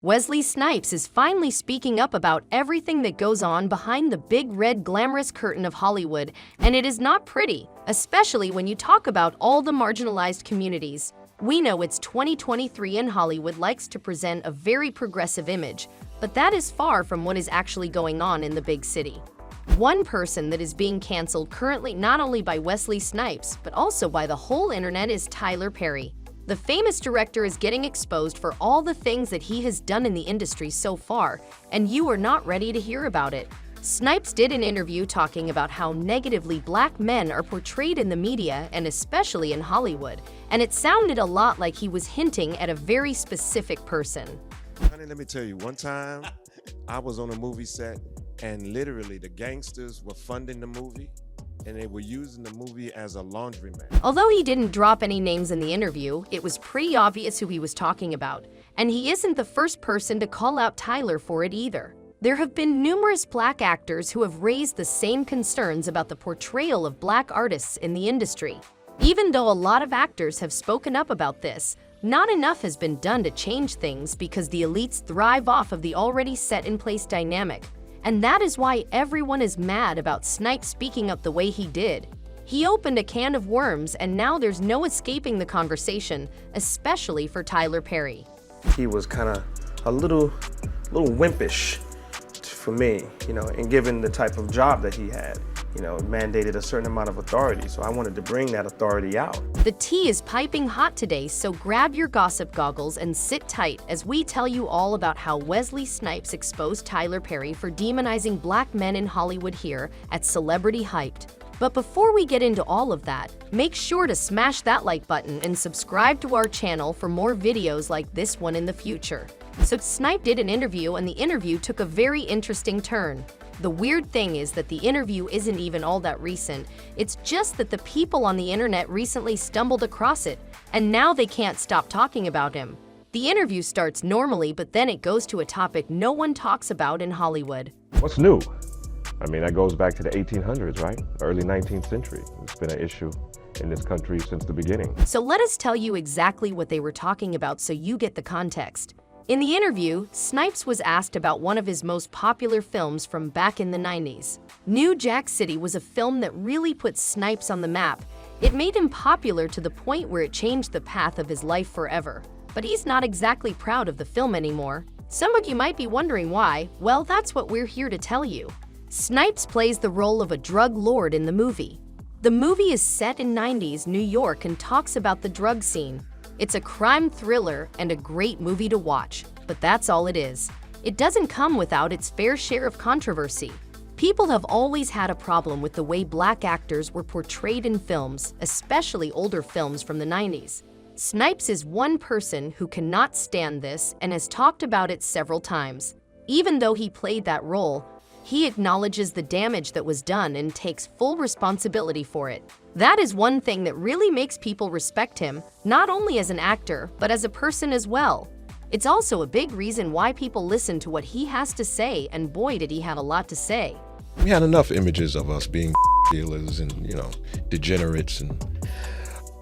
Wesley Snipes is finally speaking up about everything that goes on behind the big red glamorous curtain of Hollywood, and it is not pretty, especially when you talk about all the marginalized communities. We know it's 2023 and Hollywood likes to present a very progressive image, but that is far from what is actually going on in the big city. One person that is being canceled currently not only by Wesley Snipes, but also by the whole internet is Tyler Perry. The famous director is getting exposed for all the things that he has done in the industry so far, and you are not ready to hear about it. Snipes did an interview talking about how negatively black men are portrayed in the media and especially in Hollywood, and it sounded a lot like he was hinting at a very specific person. Honey, let me tell you, one time I was on a movie set and literally the gangsters were funding the movie and they were using the movie as a laundromat. Although he didn't drop any names in the interview, it was pretty obvious who he was talking about. And he isn't the first person to call out Tyler for it either. There have been numerous black actors who have raised the same concerns about the portrayal of black artists in the industry. Even though a lot of actors have spoken up about this, not enough has been done to change things because the elites thrive off of the already set-in-place dynamic. And that is why everyone is mad about Snipes speaking up the way he did. He opened a can of worms and now there's no escaping the conversation, especially for Tyler Perry. He was kind of a little wimpish for me, and given the type of job that he had, it mandated a certain amount of authority. So I wanted to bring that authority out. The tea is piping hot today, so grab your gossip goggles and sit tight as we tell you all about how Wesley Snipes exposed Tyler Perry for demonizing black men in Hollywood here at Celebrity Hyped. But before we get into all of that, make sure to smash that like button and subscribe to our channel for more videos like this one in the future. So Snipe did an interview and the interview took a very interesting turn. The weird thing is that the interview isn't even all that recent. It's just that the people on the internet recently stumbled across it, and now they can't stop talking about him. The interview starts normally, but then it goes to a topic no one talks about in Hollywood. What's new? I mean, that goes back to the 1800s, right? Early 19th century. It's been an issue in this country since the beginning. So let us tell you exactly what they were talking about so you get the context. In the interview, Snipes was asked about one of his most popular films from back in the 90s. New Jack City was a film that really put Snipes on the map. It made him popular to the point where it changed the path of his life forever. But he's not exactly proud of the film anymore. Some of you might be wondering why. Well, that's what we're here to tell you. Snipes plays the role of a drug lord in the movie. The movie is set in 90s New York and talks about the drug scene. It's a crime thriller and a great movie to watch, but that's all it is. It doesn't come without its fair share of controversy. People have always had a problem with the way black actors were portrayed in films, especially older films from the 90s. Snipes is one person who cannot stand this and has talked about it several times. Even though he played that role, he acknowledges the damage that was done and takes full responsibility for it. That is one thing that really makes people respect him, not only as an actor, but as a person as well. It's also a big reason why people listen to what he has to say, and boy did he have a lot to say. We had enough images of us being dealers and, degenerates and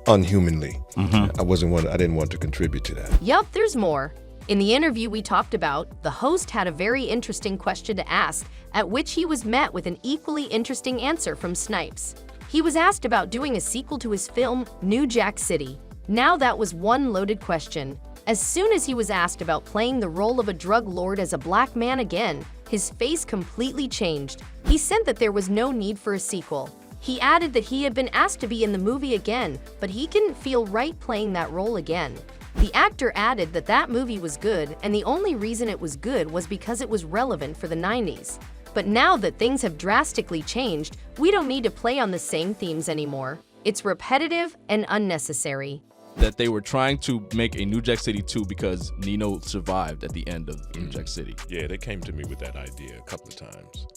unhumanly. I didn't want to contribute to that. Yup, there's more. In the interview we talked about, the host had a very interesting question to ask, at which he was met with an equally interesting answer from Snipes. He was asked about doing a sequel to his film, New Jack City. Now that was one loaded question. As soon as he was asked about playing the role of a drug lord as a black man again, his face completely changed. He said that there was no need for a sequel. He added that he had been asked to be in the movie again, but he didn't feel right playing that role again. The actor added that that movie was good, and the only reason it was good was because it was relevant for the 90s. But now that things have drastically changed, we don't need to play on the same themes anymore. It's repetitive and unnecessary. That they were trying to make a New Jack City 2 because Nino survived at the end of New Jack City. Yeah, they came to me with that idea a couple of times.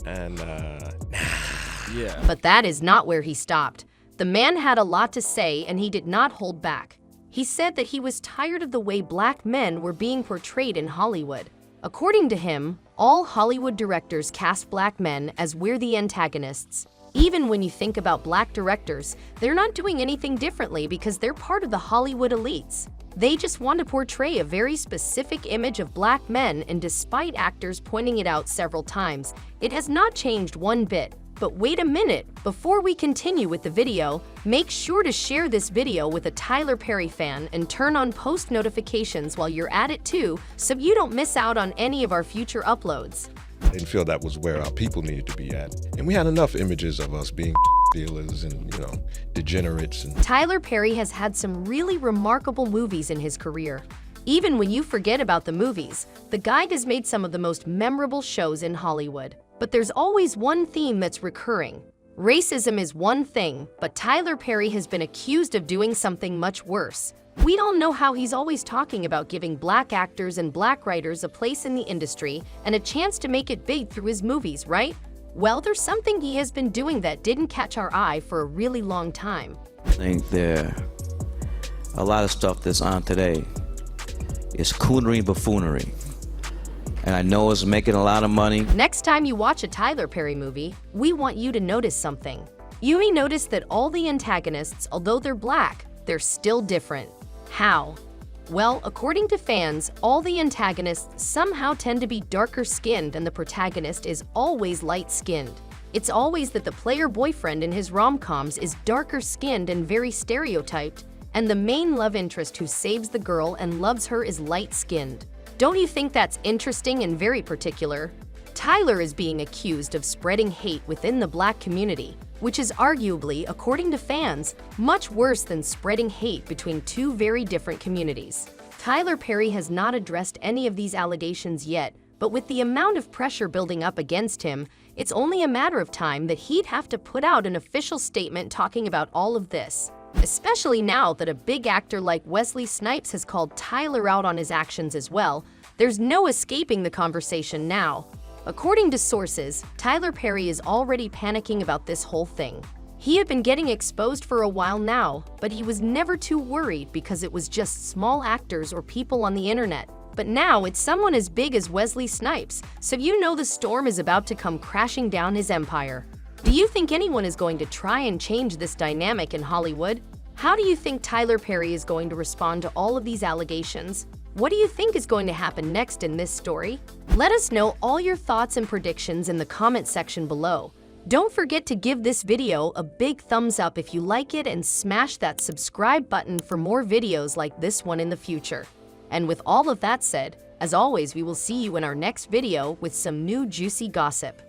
And, yeah. But that is not where he stopped. The man had a lot to say and he did not hold back. He said that he was tired of the way black men were being portrayed in Hollywood. According to him, all Hollywood directors cast black men as we're the antagonists. Even when you think about black directors, they're not doing anything differently because they're part of the Hollywood elites. They just want to portray a very specific image of black men, and despite actors pointing it out several times, it has not changed one bit. But wait a minute, before we continue with the video, make sure to share this video with a Tyler Perry fan and turn on post notifications while you're at it too, so you don't miss out on any of our future uploads. I didn't feel that was where our people needed to be at. And we had enough images of us being dealers and, degenerates. And Tyler Perry has had some really remarkable movies in his career. Even when you forget about the movies, the guy has made some of the most memorable shows in Hollywood. But there's always one theme that's recurring. Racism is one thing, but Tyler Perry has been accused of doing something much worse. We all know how he's always talking about giving black actors and black writers a place in the industry and a chance to make it big through his movies, right? Well, there's something he has been doing that didn't catch our eye for a really long time. I think there a lot of stuff that's on today is coonery and buffoonery. And I know it's making a lot of money. Next time you watch a Tyler Perry movie, we want you to notice something. You may notice that all the antagonists, although they're black, they're still different. How? Well, according to fans, all the antagonists somehow tend to be darker skinned and the protagonist is always light skinned. It's always that the player boyfriend in his rom-coms is darker skinned and very stereotyped, and the main love interest who saves the girl and loves her is light skinned. Don't you think that's interesting and very particular? Tyler is being accused of spreading hate within the black community, which is arguably, according to fans, much worse than spreading hate between two very different communities. Tyler Perry has not addressed any of these allegations yet, but with the amount of pressure building up against him, it's only a matter of time that he'd have to put out an official statement talking about all of this. Especially now that a big actor like Wesley Snipes has called Tyler out on his actions as well, there's no escaping the conversation now. According to sources, Tyler Perry is already panicking about this whole thing. He had been getting exposed for a while now, but he was never too worried because it was just small actors or people on the internet. But now it's someone as big as Wesley Snipes, so you know the storm is about to come crashing down his empire. Do you think anyone is going to try and change this dynamic in Hollywood? How do you think Tyler Perry is going to respond to all of these allegations? What do you think is going to happen next in this story? Let us know all your thoughts and predictions in the comment section below. Don't forget to give this video a big thumbs up if you like it and smash that subscribe button for more videos like this one in the future. And with all of that said, as always, we will see you in our next video with some new juicy gossip.